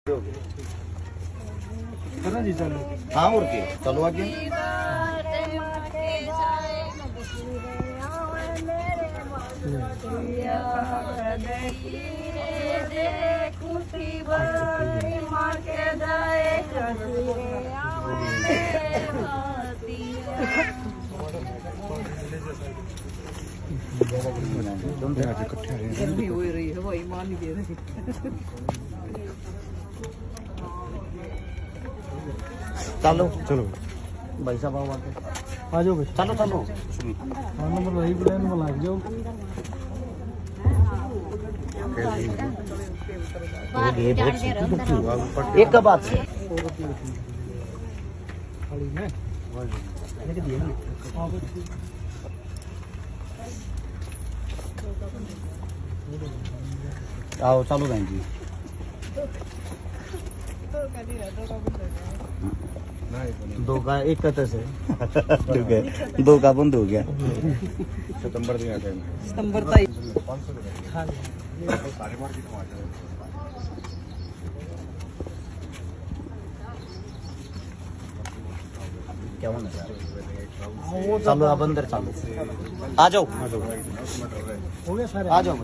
जी चलो। हाँ और के चलो आगे। गर्मी हो रही है वही मान ही दे रही। चलो चलो भाई साहब आओ आगे। आ जाओ भाई। चलो चलो हाँ नंबर वही प्लान में लग जाओ। एक का बात से खाली में आओ चलो बहन जी। दो का एक का से दो का बंद हो गया। सितंबर में आ गए। सितंबर तक क्या होना चलो आप अंदर चलो। आ जाओ हो गया सारे। आ जाओ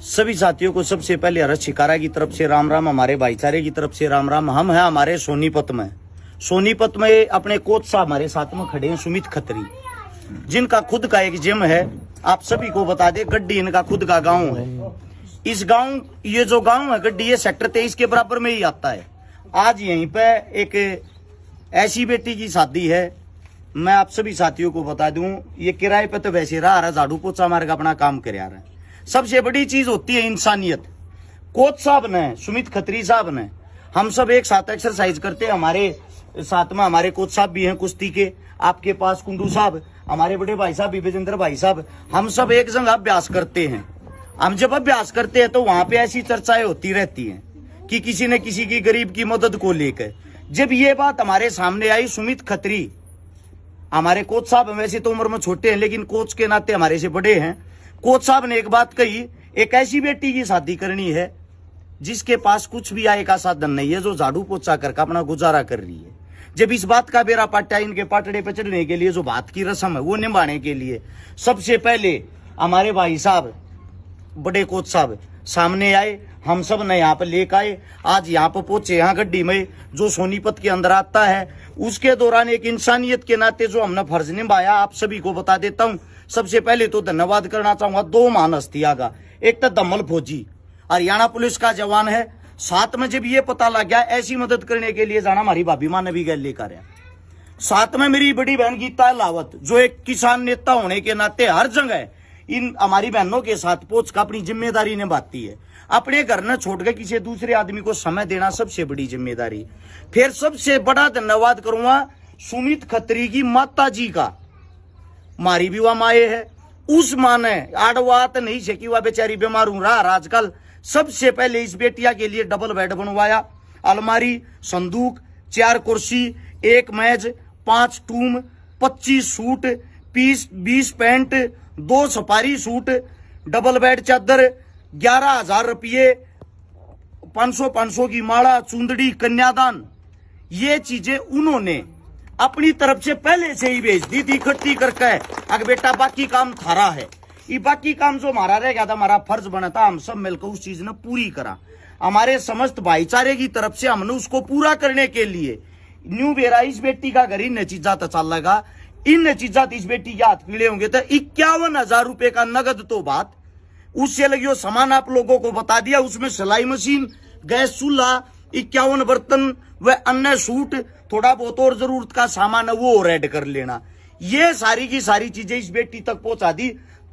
सभी साथियों को सबसे पहले हर्ष शिकारा की तरफ से राम राम, हमारे भाईचारे की तरफ से राम राम। हम हैं हमारे सोनीपत में अपने कोच साहब हमारे साथ में खड़े हैं, सुमित खत्री, जिनका खुद का एक जिम है। आप सभी को बता दें, गड्डी इनका खुद का गांव है। इस गांव, ये जो गांव है गड्डी, ये सेक्टर 23 के बराबर में ही आता है। आज यहीं पे एक ऐसी बेटी की शादी है। मैं आप सभी साथियों को बता दूं, ये किराए पे तो वैसे रहा झाड़ू पोछा मार के अपना काम कर रहा है। सबसे बड़ी चीज होती है इंसानियत। कोच साहब ने, सुमित खत्री साहब ने, हम सब एक साथ एक्सरसाइज करते हैं। हमारे साथ में हमारे कोच साहब भी हैं कुश्ती के, आपके पास कुंडू साहब, हमारे बड़े भाई साहब विजेंद्र भाई साहब, हम सब एक जगह अभ्यास करते हैं। हम जब अभ्यास करते हैं तो वहां पे ऐसी चर्चाएं होती रहती हैं कि किसी न किसी की गरीब की मदद को लेकर। जब ये बात हमारे सामने आई, सुमित खत्री हमारे कोच साहब वैसे तो उम्र में छोटे हैं लेकिन कोच के नाते हमारे से बड़े हैं। कोच साहब ने एक बात कही, एक ऐसी बेटी की शादी करनी है जिसके पास कुछ भी आय का साधन नहीं है, जो झाड़ू पोछा करके अपना गुजारा कर रही है। जब इस बात का बेरा पाटा इनके पाटड़े पे चढ़ने के लिए जो बात की रस्म है वो निभाने के लिए सबसे पहले हमारे भाई साहब, बड़े कोच साहब सामने आए। हम सब ने यहाँ पर लेकर आए, आज यहाँ पर पहुंचे। यहाँ गड्डी में जो सोनीपत के अंदर आता है, उसके दौरान एक इंसानियत के नाते जो हमने फर्ज निभाया, आप सभी को बता देता हूँ। सबसे पहले तो धन्यवाद करना चाहूंगा दो महान हस्तियां का। एक तो दमल फौजी, हरियाणा पुलिस का जवान है। साथ में जब ये पता लग गया ऐसी मदद करने के लिए जाना, हमारी भाभी माँ ने भी गैल लेकर आया। साथ में मेरी बड़ी बहन गीता लावत, जो एक किसान नेता होने के नाते हर जगह इन हमारी बहनों के साथ पहुंच कर अपनी जिम्मेदारी निभाती है। अपने घर न छोड़ कर किसी दूसरे आदमी को समय देना सबसे बड़ी जिम्मेदारी। फिर सबसे बड़ा धन्यवाद करूंगा सुमित खत्री की माता जी का। मारी भी वह माए है, उस माँ ने आड़वात नहीं सकी, वह बेचारी बीमार हूं रहा आजकल। सबसे पहले इस बेटिया के लिए डबल बेड बनवाया, अलमारी, संदूक, 4 कुर्सी, 1 मेज, 5 टूम, 25 suit, 20 pant, 2 safari suit, double bed चादर, 11,000 रुपये, 500 की माला, चुंदड़ी, कन्यादान, ये चीजें उन्होंने अपनी तरफ से पहले से ही भेज दी थी इकट्ठी करके। अगर बेटा बाकी काम थारा है, ये बाकी काम जो हमारा रह गया था, हमारा फर्ज बना था, हम सब मिलकर उस चीज ने पूरी करा। हमारे समस्त भाईचारे की तरफ से हमने उसको पूरा करने के लिए न्यू बेरा इस बेटी का घर इन चीजा तो चल लगा। इन चीजा इस बेटी के हाथ पीड़े होंगे तो 51,000 रुपए का नगद तो बात उससे लगी। वो सामान आप लोगों को बता दिया, उसमें सिलाई मशीन, गैस चूल्हा, 51 बर्तन व अन्य सूट, थोड़ा बहुत और जरूरत का सामान है वो रेड कर लेना। ये सारी की सारी चीजें इस बेटी तक पहुंचा दी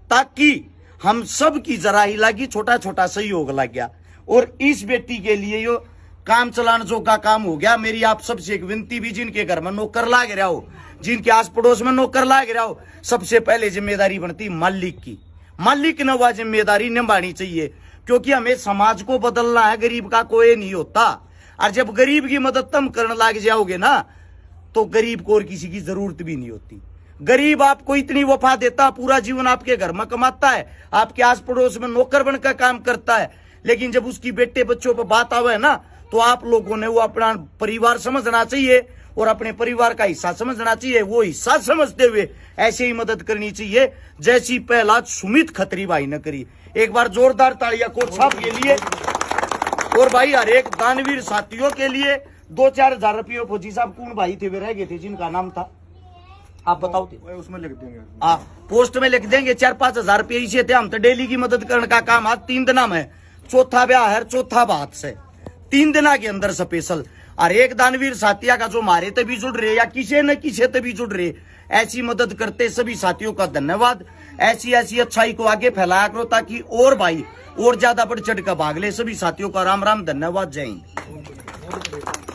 ताकि हम सब की जरा ही लगी, छोटा छोटा सहयोग लग गया और इस बेटी के लिए यो काम चलाने जो का काम हो गया। मेरी आप सबसे एक विनती भी, जिनके घर में नौकर लाग रहा हो, जिनके आस पड़ोस में नौकर लाग रहा हो, सबसे पहले जिम्मेदारी बनती मालिक की। मालिक ने वह जिम्मेदारी निभानी चाहिए, क्योंकि हमें समाज को बदलना है, गरीब का कोई नहीं होता। और जब गरीब की मदद तुम करने लग जाओगे ना, तो गरीब को और किसी की जरूरत भी नहीं होती। गरीब आपको इतनी वफा देता, पूरा जीवन आपके घर में कमाता है, आपके आस पड़ोस में नौकर बनकर काम करता है, लेकिन जब उसकी बेटे बच्चों पर बात आवे ना तो आप लोगों ने वो अपना परिवार समझना चाहिए और अपने परिवार का हिस्सा समझना चाहिए। वो हिस्सा समझते हुए ऐसे ही मदद करनी चाहिए जैसी पहला सुमित खत्री भाई ने करी। एक बार जोरदार तालियां कोच साहब के लिए। और भाई हर एक दानवीर साथियों के लिए 2-4 हजार रुपये। फौजी साहब कौन भाई थे वे रह गए थे जिनका नाम था, आप बताओ थे? उसमें लिख देंगे, पोस्ट में लिख देंगे। 4-5 हजार रुपये इसे थे। हम तो डेली की मदद करने का काम आज 3 दिन में, चौथा ब्याह है, चौथा बात से 3 दिन के अंदर स्पेशल। और एक दानवीर साथिया का जो मारे तभी जुड़ रहे या किसी न किसी तभी जुड़ रहे, ऐसी मदद करते सभी साथियों का धन्यवाद। ऐसी अच्छाई को आगे फैलाया करो ताकि और भाई और ज्यादा बढ़ चढ़ कर भाग ले। सभी साथियों का राम राम, धन्यवाद, जय हिंद।